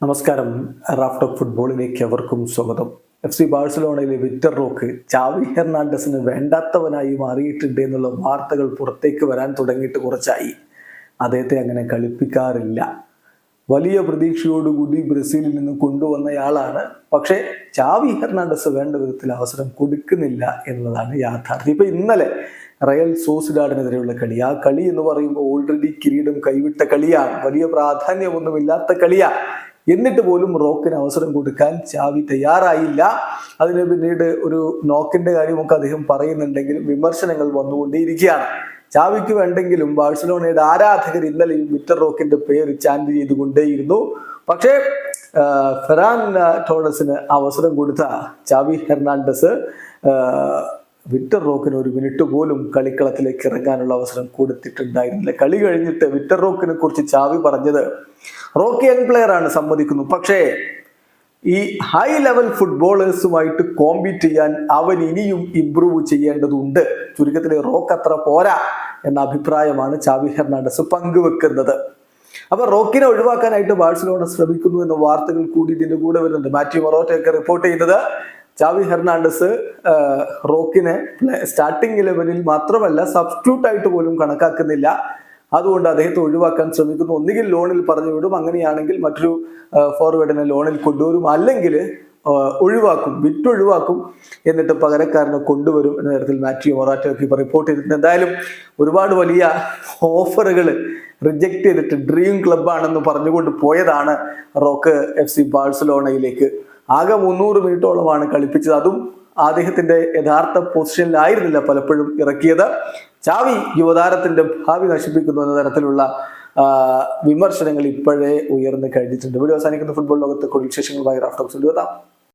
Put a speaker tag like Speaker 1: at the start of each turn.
Speaker 1: നമസ്കാരം. Raf talk ഫുട്ബോളിലേക്ക് അവർക്കും സ്വാഗതം. FC ബാഴ്സലോണയിലെ വിക്ടർ റോക്ക് ചാവി ഹെർണാണ്ടസിന് വേണ്ടാത്തവനായി മാറിയിട്ടുണ്ട് എന്നുള്ള വാർത്തകൾ പുറത്തേക്ക് വരാൻ തുടങ്ങിയിട്ട് കുറച്ചായി. അദ്ദേഹത്തെ അങ്ങനെ കളിപ്പിക്കാറില്ല. വലിയ പ്രതീക്ഷയോടുകൂടി ബ്രസീലിൽ നിന്ന് കൊണ്ടുവന്നയാളാണ്. പക്ഷേ ചാവി ഹെർണാണ്ടസ് വേണ്ട വിധത്തിൽ അവസരം കൊടുക്കുന്നില്ല എന്നതാണ് യാഥാർത്ഥ്യം. ഇപ്പൊ ഇന്നലെ റയൽ സോസിഡാഡിനെതിരെയുള്ള കളി, ആ കളി എന്ന് പറയുമ്പോൾ ഓൾറെഡി കിരീടം കൈവിട്ട കളിയാണ്, വലിയ പ്രാധാന്യമൊന്നുമില്ലാത്ത കളിയാണ്. എന്നിട്ട് പോലും റോക്കിന് അവസരം കൊടുക്കാൻ ചാവി തയ്യാറായില്ല. അതിന് പിന്നീട് ഒരു നോക്കിന്റെ കാര്യമൊക്കെ അദ്ദേഹം പറയുന്നുണ്ടെങ്കിലും വിമർശനങ്ങൾ വന്നുകൊണ്ടേയിരിക്കുകയാണ്. ചാവിക്ക് വേണ്ടെങ്കിലും ബാഴ്സലോണയുടെ ആരാധകർ ഇന്നലെയും വിക്ടർ റോക്കിന്റെ പേര് ചാൻഡ് ചെയ്തുകൊണ്ടേയിരുന്നു. പക്ഷേ ഫെറാൻ ടോറസിന് അവസരം കൊടുത്ത ചാവി ഹെർണാണ്ടസ് വിക്ടർ റോക്കിന് ഒരു മിനിറ്റ് പോലും കളിക്കളത്തിലേക്ക് ഇറങ്ങാനുള്ള അവസരം കൊടുത്തിട്ടുണ്ടായിരുന്നില്ല. കളി കഴിഞ്ഞിട്ട് വിക്ടർ റോക്കിനെ കുറിച്ച് ചാവി പറഞ്ഞത്, റോക്കി യങ് പ്ലെയർ ആണ്, സമ്മതിക്കുന്നു, പക്ഷേ ഈ ഹൈ ലെവൽ ഫുട്ബോളേഴ്സുമായിട്ട് കോമ്പീറ്റ് ചെയ്യാൻ അവൻ ഇനിയും ഇംപ്രൂവ് ചെയ്യേണ്ടതുണ്ട്. ചുരുക്കത്തിൽ റോക്ക് അത്ര പോരാ എന്ന അഭിപ്രായമാണ് ചാവി ഹെർണാണ്ടസ് പങ്കുവെക്കുന്നത്. അപ്പൊ റോക്കിനെ ഒഴിവാക്കാനായിട്ട് ബാഴ്സലോണ ശ്രമിക്കുന്നു എന്ന വാർത്തകൾ കൂടി ഇതിന്റെ കൂടെ വരുന്നുണ്ട്. മാത്യു മൊറോറ്റയൊക്കെ റിപ്പോർട്ട് ചെയ്യുന്നത് ചാവി ഹെർണാണ്ടസ് റോക്കിനെ സ്റ്റാർട്ടിംഗ് 11-ൽ മാത്രമല്ല സബ്സ്റ്റിറ്റ്യൂട്ട് ആയിട്ട് പോലും കണക്കാക്കുന്നില്ല. അതുകൊണ്ട് അദ്ദേഹത്തെ ഒഴിവാക്കാൻ ശ്രമിക്കുന്നു. ഒന്നുകിൽ ലോണിൽ പറഞ്ഞു വിടും, അങ്ങനെയാണെങ്കിൽ മറ്റൊരു ഫോർവേഡിനെ ലോണിൽ കൊണ്ടുവരും, അല്ലെങ്കിൽ വിട്ടൊഴിവാക്കും, എന്നിട്ട് പകരക്കാരനെ കൊണ്ടുവരും എന്ന തരത്തിൽ മാത്യു മൊറാറ്റോയ്ക്ക് ഇപ്പോൾ റിപ്പോർട്ട് ചെയ്തിട്ടുണ്ട്. എന്തായാലും ഒരുപാട് വലിയ ഓഫറുകൾ റിജക്ട് ചെയ്തിട്ട് ഡ്രീം ക്ലബ്ബാണെന്ന് പറഞ്ഞുകൊണ്ട് പോയതാണ് റോക്ക് FC ബാഴ്സലോണയിലേക്ക്. ആകെ 300 മിനിറ്റോളമാണ് കളിപ്പിച്ചത്. അതും അദ്ദേഹത്തിന്റെ യഥാർത്ഥ പൊസിഷനിലായിരുന്നില്ല പലപ്പോഴും ഇറക്കിയത്. ചാവി യുവതാരത്തിന്റെ ഭാവി നശിപ്പിക്കുന്നു എന്ന തരത്തിലുള്ള വിമർശനങ്ങൾ ഇപ്പോഴേ ഉയർന്നു കഴിഞ്ഞിട്ടുണ്ട്. വീഡിയോ അവസാനിക്കുന്ന ഫുട്ബോൾ ലോകത്തെ കൂടുതൽ വിശേഷങ്ങളുമായി റാഫ് ടോക്സ് എത്താം.